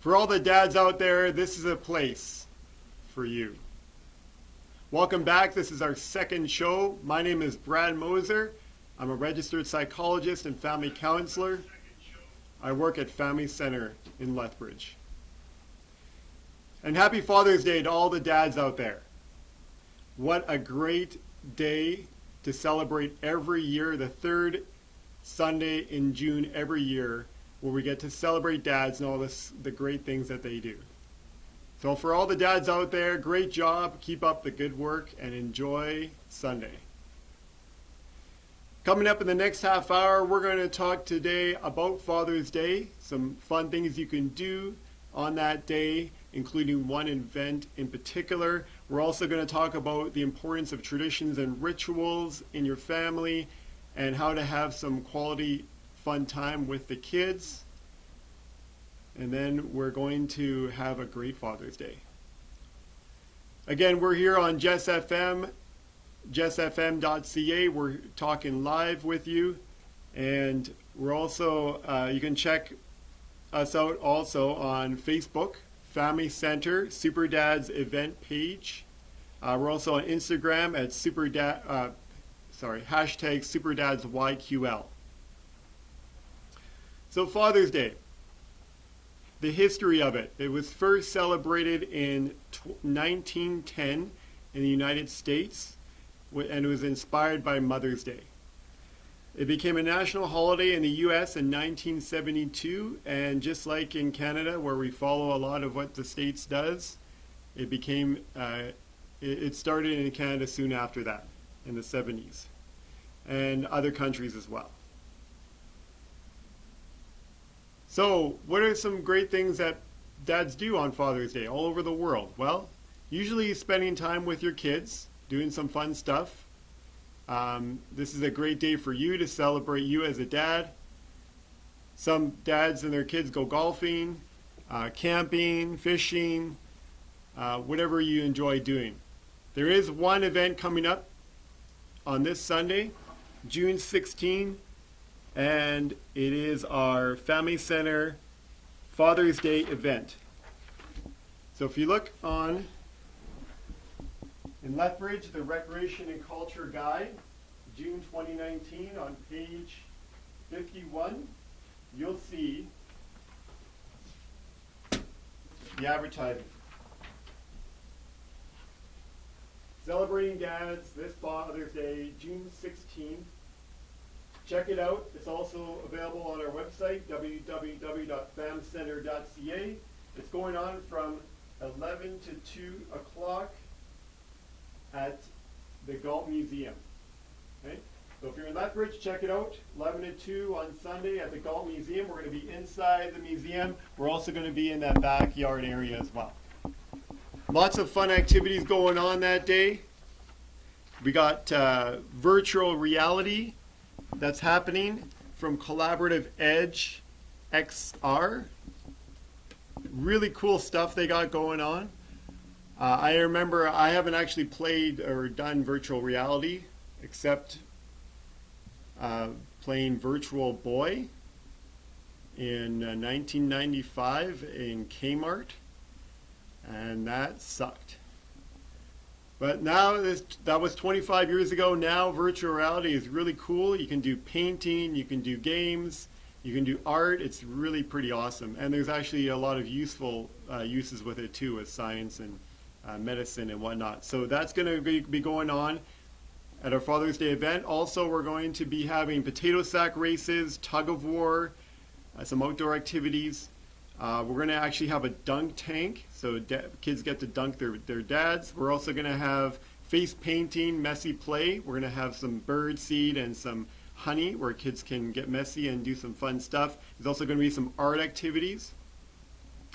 For all the dads out there, this is a place for you. Welcome back. This is our second show. My name is Brad Moser. I'm a registered psychologist and family counselor. I work at Family Center in Lethbridge. And happy Father's Day to all the dads out there. What a great day to celebrate every year, the third Sunday in June every year, where we get to celebrate dads and all the great things that they do. So for all the dads out there, great job, keep up the good work, and enjoy Sunday. Coming up in the next half hour, we're going to talk today about Father's Day, some fun things you can do on that day, including one event in particular. We're also going to talk about the importance of traditions and rituals in your family and how to have some quality fun time with the kids. And then we're going to have a great Father's Day. Again, we're here on JessFM, JessFM.ca. We're talking live with you. And we're also, you can check us out also on Facebook, Family Center, Super Dad's event page. We're also on Instagram at hashtag SuperDadsYQL. So Father's Day, the history of it. It was first celebrated in 1910 in the United States, and it was inspired by Mother's Day. It became a national holiday in the U.S. in 1972, and just like in Canada, where we follow a lot of what the States does, it became, it started in Canada soon after that, in the 70s, and other countries as well. So, what are some great things that dads do on Father's Day all over the world? Well, usually spending time with your kids, doing some fun stuff. This is a great day for you to celebrate you as a dad. Some dads and their kids go golfing, camping, fishing, whatever you enjoy doing. There is one event coming up on this Sunday, June 16, and it is our Family Center Father's Day event. So if you look on in Lethbridge, the Recreation and Culture Guide, June 2019, on page 51, you'll see the advertising. Celebrating Dads this Father's Day, June 16th. Check it out. It's also available on our website, www.famcenter.ca. It's going on from 11 to 2 o'clock at the Galt Museum. Okay? So if you're in Lethbridge, check it out. 11 to 2 on Sunday at the Galt Museum. We're going to be inside the museum. We're also going to be in that backyard area as well. Lots of fun activities going on that day. We got virtual reality that's happening from Collaborative Edge XR. Really cool stuff they got going on. I remember I haven't actually played or done virtual reality except playing Virtual Boy in 1995 in Kmart, and that sucked. But now, that was 25 years ago. Now virtual reality is really cool. You can do painting, you can do games, you can do art. It's really pretty awesome. And there's actually a lot of useful uses with it too, with science and medicine and whatnot. So that's going to be going on at our Father's Day event. Also, we're going to be having potato sack races, tug of war, some outdoor activities. We're going to actually have a dunk tank, so kids get to dunk their dads. We're also going to have face painting, messy play. We're going to have some bird seed and some honey where kids can get messy and do some fun stuff. There's also going to be some art activities.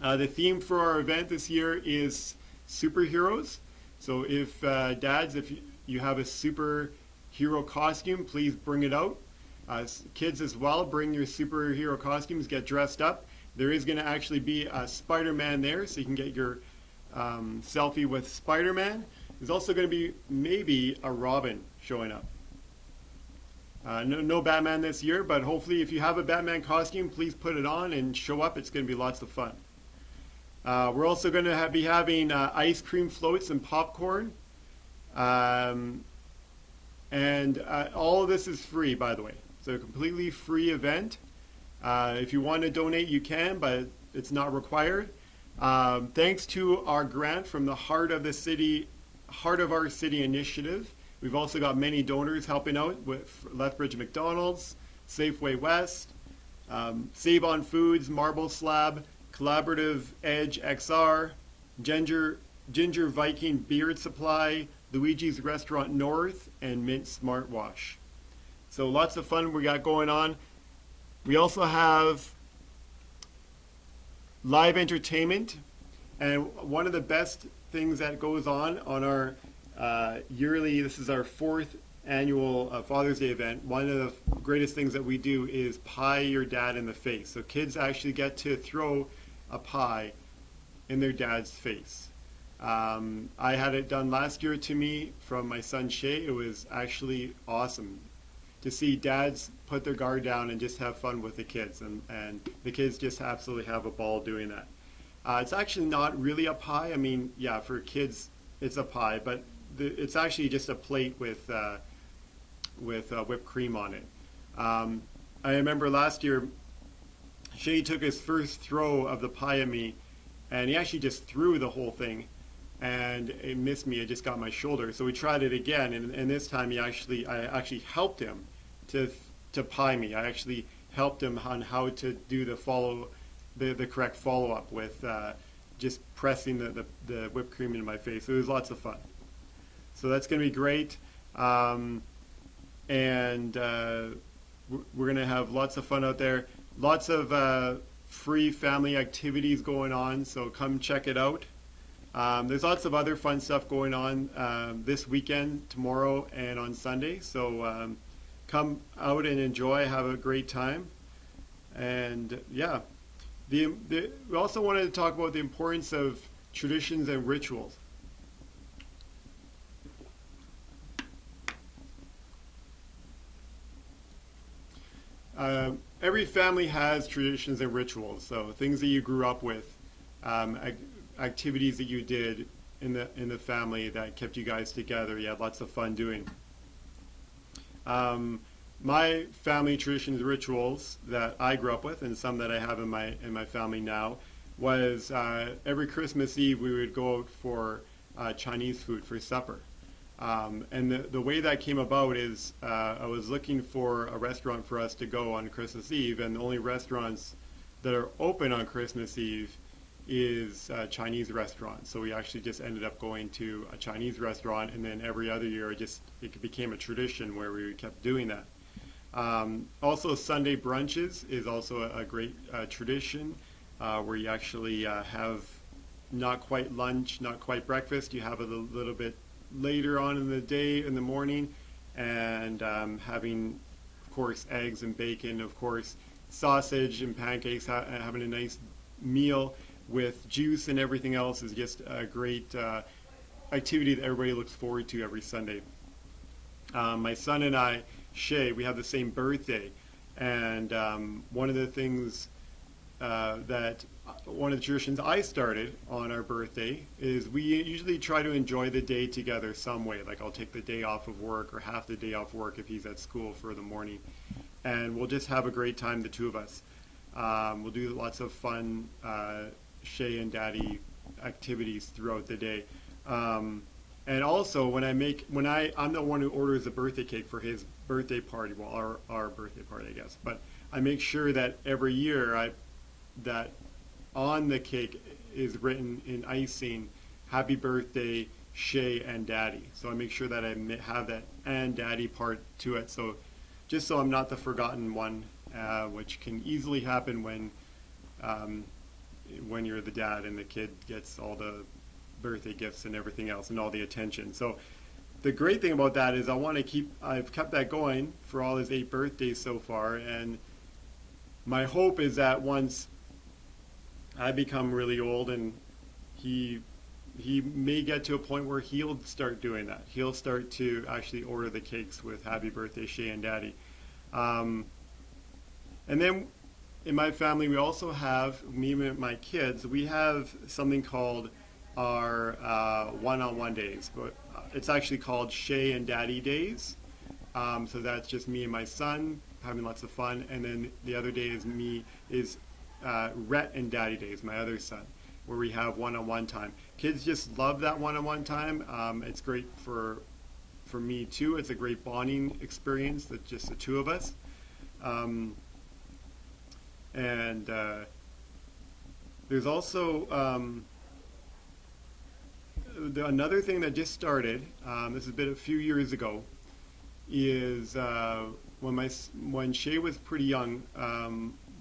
The theme for our event this year is superheroes. So if dads, if you have a superhero costume, please bring it out. Kids as well, bring your superhero costumes, get dressed up. There is going to actually be a Spider-Man there, so you can get your selfie with Spider-Man. There's also going to be maybe a Robin showing up. No Batman this year, but hopefully if you have a Batman costume, please put it on and show up. It's going to be lots of fun. We're also going to be having ice cream floats and popcorn. Um, and all of this is free, by the way. It's a completely free event. If you want to donate, you can, but it's not required. Thanks to our grant from the Heart of Our City initiative. We've also got many donors helping out with Lethbridge McDonald's, Safeway West, Save on Foods, Marble Slab, Collaborative Edge XR, Ginger Viking Beard Supply, Luigi's Restaurant North, and Mint Smartwash. So lots of fun we got going on. We also have live entertainment, and one of the best things that goes on our yearly, this is our fourth annual Father's Day event. One of the greatest things that we do is pie your dad in the face. So kids actually get to throw a pie in their dad's face. I had it done last year to me from my son Shay. It was actually awesome to see dads put their guard down and just have fun with the kids, and the kids just absolutely have a ball doing that. It's actually not really a pie. I mean, yeah, for kids it's a pie, but it's actually just a plate with whipped cream on it. I remember last year Shay took his first throw of the pie at me, and he actually just threw the whole thing, and it missed me. It just got my shoulder. So we tried it again, and this time I actually helped him to pie me. I actually helped him on how to do the correct follow-up with just pressing the whipped cream into my face. It was lots of fun. So that's going to be great. And we're going to have lots of fun out there. Lots of free family activities going on, so come check it out. There's lots of other fun stuff going on this weekend, tomorrow, and on Sunday. So come out and enjoy, have a great time. And yeah, we also wanted to talk about the importance of traditions and rituals. Every family has traditions and rituals, so things that you grew up with, activities that you did in the family that kept you guys together. You had lots of fun doing. My family traditions and rituals that I grew up with, and some that I have in my family now, was every Christmas Eve we would go out for Chinese food for supper. And the way that came about is I was looking for a restaurant for us to go on Christmas Eve, and the only restaurants that are open on Christmas Eve is Chinese restaurants. So we actually just ended up going to a Chinese restaurant, and then every other year it became a tradition where we kept doing that. Also, Sunday brunches is also a great tradition where you actually have not quite lunch, not quite breakfast. You have it a little bit later on in the day, in the morning, and having, of course, eggs and bacon, of course, sausage and pancakes, having a nice meal with juice and everything else is just a great activity that everybody looks forward to every Sunday. My son and I, Shay, we have the same birthday, and one of the things one of the traditions I started on our birthday is we usually try to enjoy the day together some way. Like I'll take the day off of work or half the day off work if he's at school for the morning, and we'll just have a great time, the two of us. We'll do lots of fun Shay and Daddy activities throughout the day. And also when I'm the one who orders the birthday cake for his birthday party, well, our birthday party, I guess. But I make sure that every year that on the cake is written in icing, "Happy Birthday, Shay and Daddy." So I make sure that I have that "and Daddy" part to it. So just so I'm not the forgotten one, which can easily happen when you're the dad and the kid gets all the birthday gifts and everything else and all the attention. So the great thing about that is I've kept that going for all his 8 birthdays so far, and my hope is that once I become really old and he may get to a point where he'll start doing that. He'll start to actually order the cakes with "Happy Birthday, Shay and Daddy." And then in my family, we also have, me and my kids, we have something called our one-on-one days. But it's actually called Shay and Daddy Days. So that's just me and my son having lots of fun. And then the other day is Rhett and Daddy Days, my other son, where we have one-on-one time. Kids just love that one-on-one time. It's great for me too. It's a great bonding experience that just the two of us. And there's also another thing that just started. This has been a few years ago. Is when Shay was pretty young,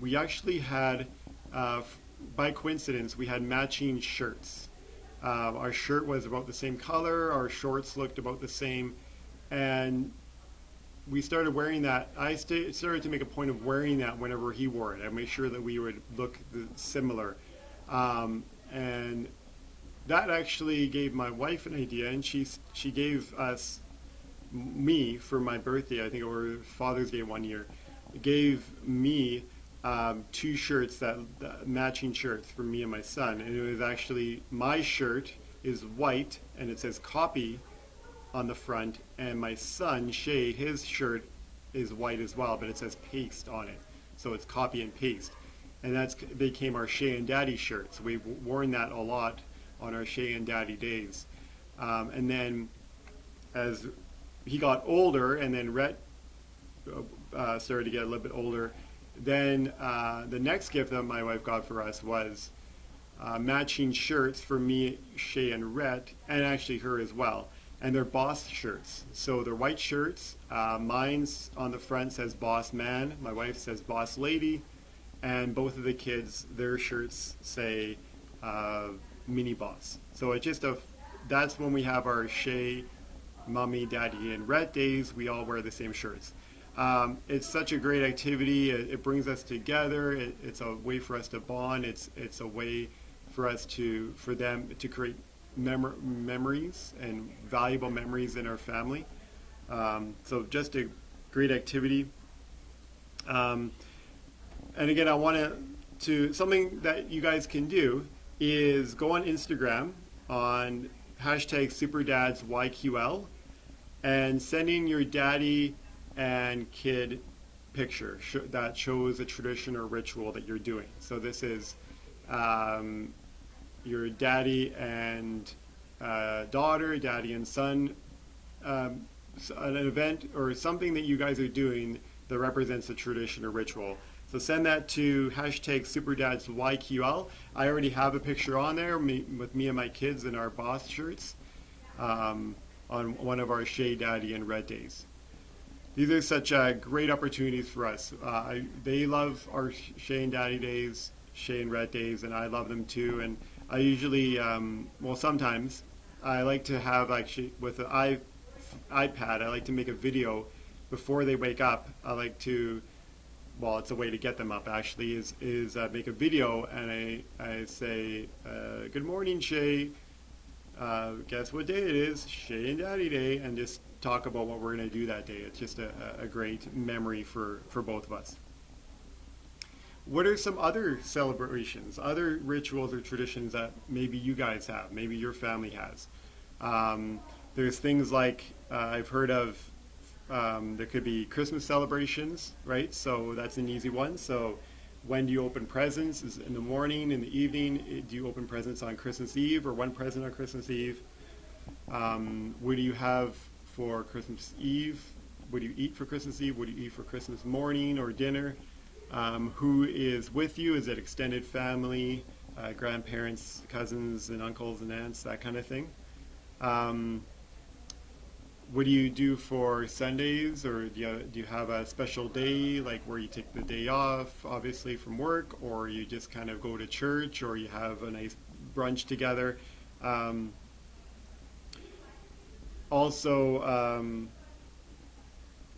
we actually had, by coincidence, we had matching shirts. Our shirt was about the same color. Our shorts looked about the same, and we started wearing that. I started to make a point of wearing that whenever he wore it. I made sure that we would look similar, and that actually gave my wife an idea, and she gave me for my birthday. I think over Father's Day one year, gave me 2 shirts that matching shirts for me and my son, and it was actually my shirt is white and it says copy on the front, and my son Shay, his shirt is white as well, but it says paste on it, so it's copy and paste, and that's became our Shay and Daddy shirts. We've worn that a lot on our Shay and Daddy days, and then as he got older, and then Rhett started to get a little bit older, then the next gift that my wife got for us was matching shirts for me, Shay, and Rhett, and actually her as well. And they're Boss shirts. So they're white shirts. Mine's on the front says Boss Man. My wife says Boss Lady. And both of the kids, their shirts say Mini Boss. So it's just that's when we have our Shay, Mommy, Daddy, and Rhett days. We all wear the same shirts. It's such a great activity. It brings us together. It's a way for us to bond. It's a way for us for them to create memories and valuable memories in our family. So just a great activity. And again, I want something that you guys can do is go on Instagram on #SuperDadsYQL and send in your daddy and kid picture that shows a tradition or ritual that you're doing. So this is your daddy and daughter, daddy and son, an event or something that you guys are doing that represents a tradition or ritual. So send that to #SuperDadsYQL. I already have a picture on there with me and my kids in our Boss shirts on one of our Shay, Daddy, and Red days. These are such great opportunities for us. They love our Shay and Daddy days, Shay and Red days, and I love them too. And I usually, sometimes, I like to have actually with the iPad, I like to make a video before they wake up. I like to, it's a way to get them up actually, is make a video, and I say, good morning, Shay. Guess what day it is? Shay and Daddy Day, and just talk about what we're going to do that day. It's just a great memory for both of us. What are some other celebrations, other rituals or traditions that maybe you guys have, maybe your family has? There's things like I've heard of, there could be Christmas celebrations, right? So that's an easy one. So when do you open presents? Is it in the morning, in the evening? Do you open presents on Christmas Eve, or one present on Christmas Eve? What do you have for Christmas Eve? What do you eat for Christmas Eve? What do you eat for Christmas morning or dinner? Who is with you? Is it extended family, grandparents, cousins, and uncles and aunts, that kind of thing? What do you do for Sundays, or do you have a special day, like where you take the day off, obviously from work, or you just kind of go to church, or you have a nice brunch together? Also,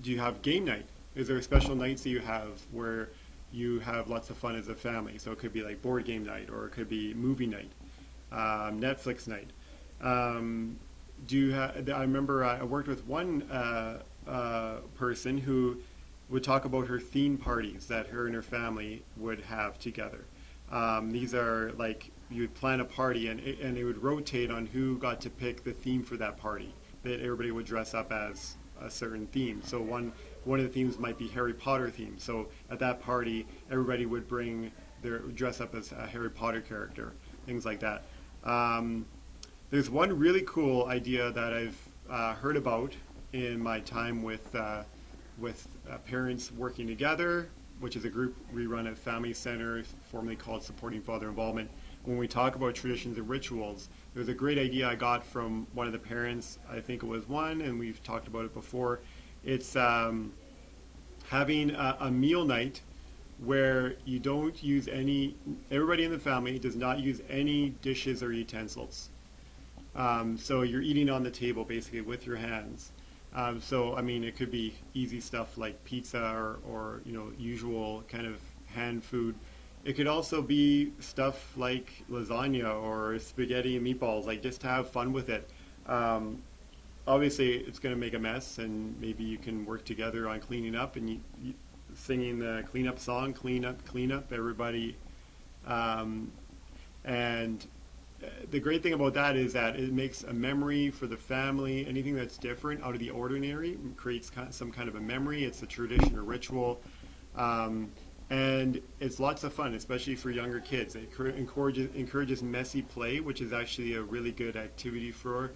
do you have game night? Is there special nights that you have where you have lots of fun as a family? So it could be like board game night, or it could be movie night, Netflix night. I remember I worked with one person who would talk about her theme parties that her and her family would have together. These are like you would plan a party, and it would rotate on who got to pick the theme for that party. That everybody would dress up as a certain theme. So one of the themes might be Harry Potter theme. So at that party, everybody would bring their dress up as a Harry Potter character, things like that. There's one really cool idea that I've heard about in my time with parents working together, which is a group we run at Family Center, formerly called Supporting Father Involvement. When we talk about traditions and rituals, there's a great idea I got from one of the parents. I think it was one, and we've talked about it before. It's having a meal night where you don't use everybody in the family does not use any dishes or utensils. So you're eating on the table basically with your hands. So I mean, it could be easy stuff like pizza or usual kind of hand food. It could also be stuff like lasagna or spaghetti and meatballs, like just to have fun with it. Obviously, it's going to make a mess, and maybe you can work together on cleaning up and singing the cleanup song, clean up, everybody. And the great thing about that is that it makes a memory for the family. Anything that's different, out of the ordinary, creates some kind of a memory. It's a tradition or ritual. And it's lots of fun, especially for younger kids. It encourages messy play, which is actually a really good activity for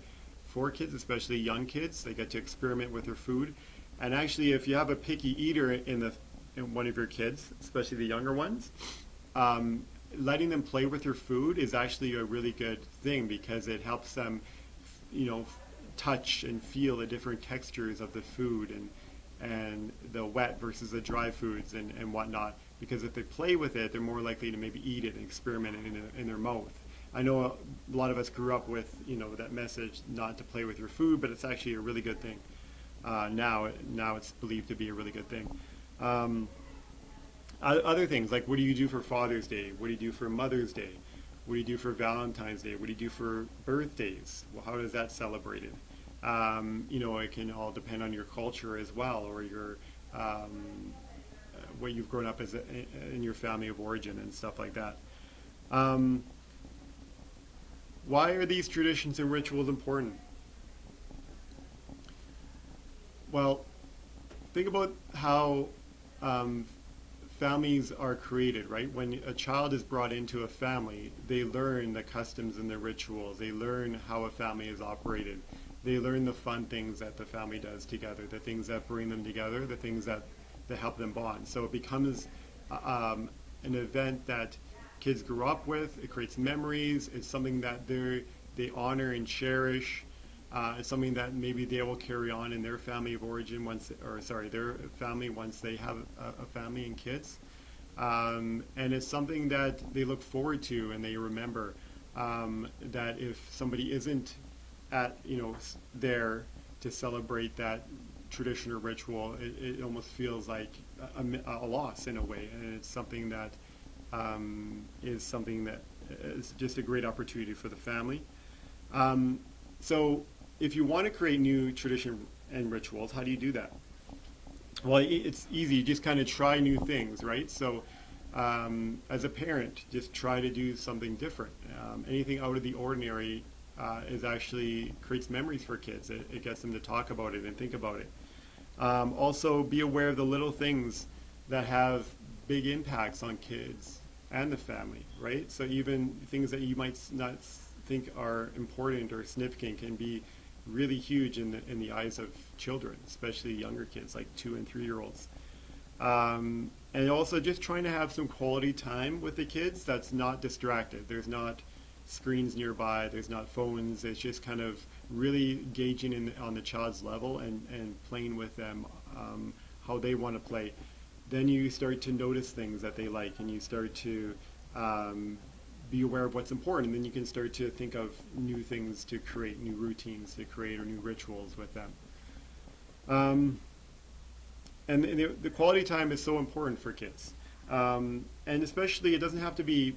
kids, especially young kids. They get to experiment with their food. And actually, if you have a picky eater in one of your kids, especially the younger ones, letting them play with their food is actually a really good thing because it helps them, touch and feel the different textures of the food and the wet versus the dry foods and whatnot. Because if they play with it, they're more likely to maybe eat it and experiment it in their mouth. I know a lot of us grew up with that message not to play with your food, but it's actually a really good thing. Now it's believed to be a really good thing. Other things like, what do you do for Father's Day? What do you do for Mother's Day? What do you do for Valentine's Day? What do you do for birthdays? Well, how is that celebrated? It can all depend on your culture as well, or your what you've grown up as in your family of origin and stuff like that. Why are these traditions and rituals important? Well, think about how families are created, right? When a child is brought into a family, they learn the customs and the rituals. They learn how a family is operated. They learn the fun things that the family does together, the things that bring them together, the things that help them bond. So it becomes an event that kids grew up with. It creates memories. It's something that they honor and cherish. It's something that maybe they will carry on in their family of origin their family once they have a family and kids. And it's something that they look forward to and they remember. That if somebody isn't there to celebrate that tradition or ritual, it almost feels like a loss in a way, and it's something that is just a great opportunity for the family. So if you want to create new tradition and rituals, how do you do that? Well, it's easy. You just kind of try new things, right? So as a parent, just try to do something different. Anything out of the ordinary is actually creates memories for kids. It gets them to talk about it and think about it. Also, be aware of the little things that have big impacts on kids and the family, right? So even things that you might not think are important or significant can be really huge in the eyes of children, especially younger kids like 2 and 3 year olds. And also just trying to have some quality time with the kids that's not distracted. There's not screens nearby, there's not phones. It's just kind of really gauging on the child's level and playing with them how they want to play. Then you start to notice things that they like, and you start to be aware of what's important, and then you can start to think of new things to create, new routines to create, or new rituals with them. And the quality time is so important for kids. And especially, it doesn't have to be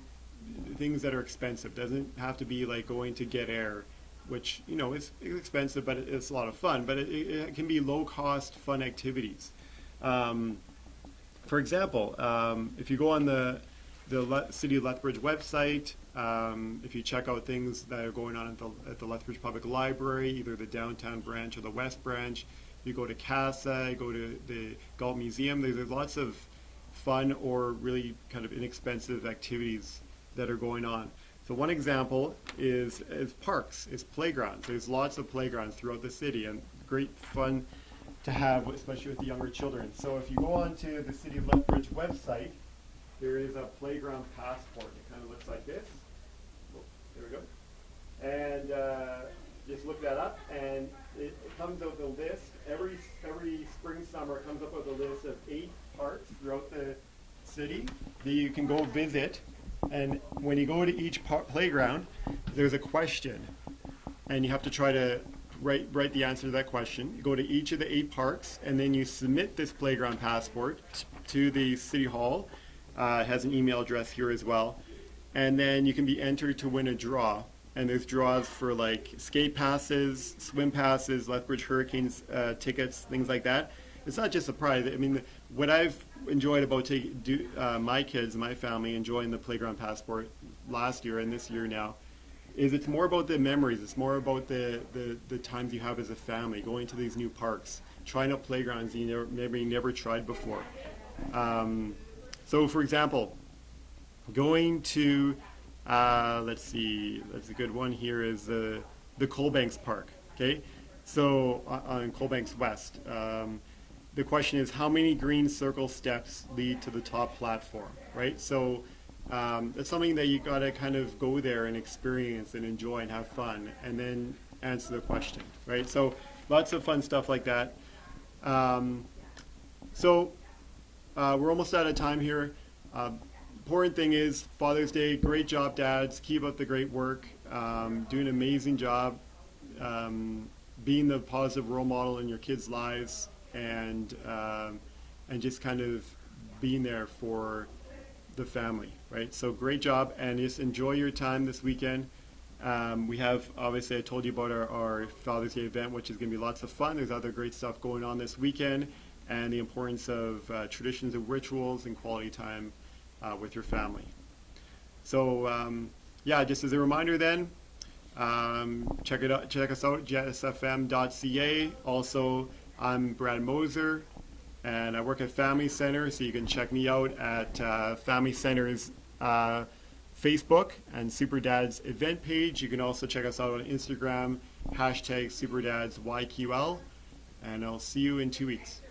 things that are expensive. It doesn't have to be like going to Get Air, which, is expensive, but it's a lot of fun. But it can be low-cost, fun activities. Um, for example, if you go on the City of Lethbridge website, if you check out things that are going on at the Lethbridge Public Library, either the downtown branch or the west branch, you go to CASA, you go to the Galt Museum, there's lots of fun or really kind of inexpensive activities that are going on. So one example is parks, is playgrounds. There's lots of playgrounds throughout the city and great fun to have, especially with the younger children. So if you go onto the City of Lethbridge website, there is a playground passport. It kind of looks like this. Oh, there we go. And just look that up, and it comes out with a list. Every spring, summer, it comes up with a list of 8 parks throughout the city that you can go visit. And when you go to each playground, there's a question, and you have to try to write the answer to that question. You go to each of the 8 parks, and then you submit this playground passport to the City Hall. It has an email address here as well. And then you can be entered to win a draw. And there's draws for like skate passes, swim passes, Lethbridge Hurricanes tickets, things like that. It's not just a prize. I mean, what I've enjoyed about my kids, my family, enjoying the playground passport last year and this year now, is it's more about the memories. It's more about the times you have as a family, going to these new parks, trying out playgrounds you never tried before. So, for example, going to, let's see, that's a good one here, is the Coalbanks Park, okay? So, on Coalbanks West. The question is, how many green circle steps lead to the top platform, right? So, it's something that you gotta kind of go there and experience and enjoy and have fun, and then answer the question, right? So, lots of fun stuff like that. We're almost out of time here. Important thing is Father's Day. Great job, dads. Keep up the great work. Doing an amazing job. Being the positive role model in your kids' lives, and just kind of being there for the family, right? So great job, and just enjoy your time this weekend. We have, obviously, I told you about our Father's Day event, which is going to be lots of fun. There's other great stuff going on this weekend, and the importance of traditions and rituals and quality time with your family. So, just as a reminder then, check us out, JessFM.ca. Also, I'm Brad Moser, and I work at Family Center, so you can check me out at Family Center's Facebook and Superdad's event page. You can also check us out on Instagram, #SuperdadsYQL, and I'll see you in 2 weeks.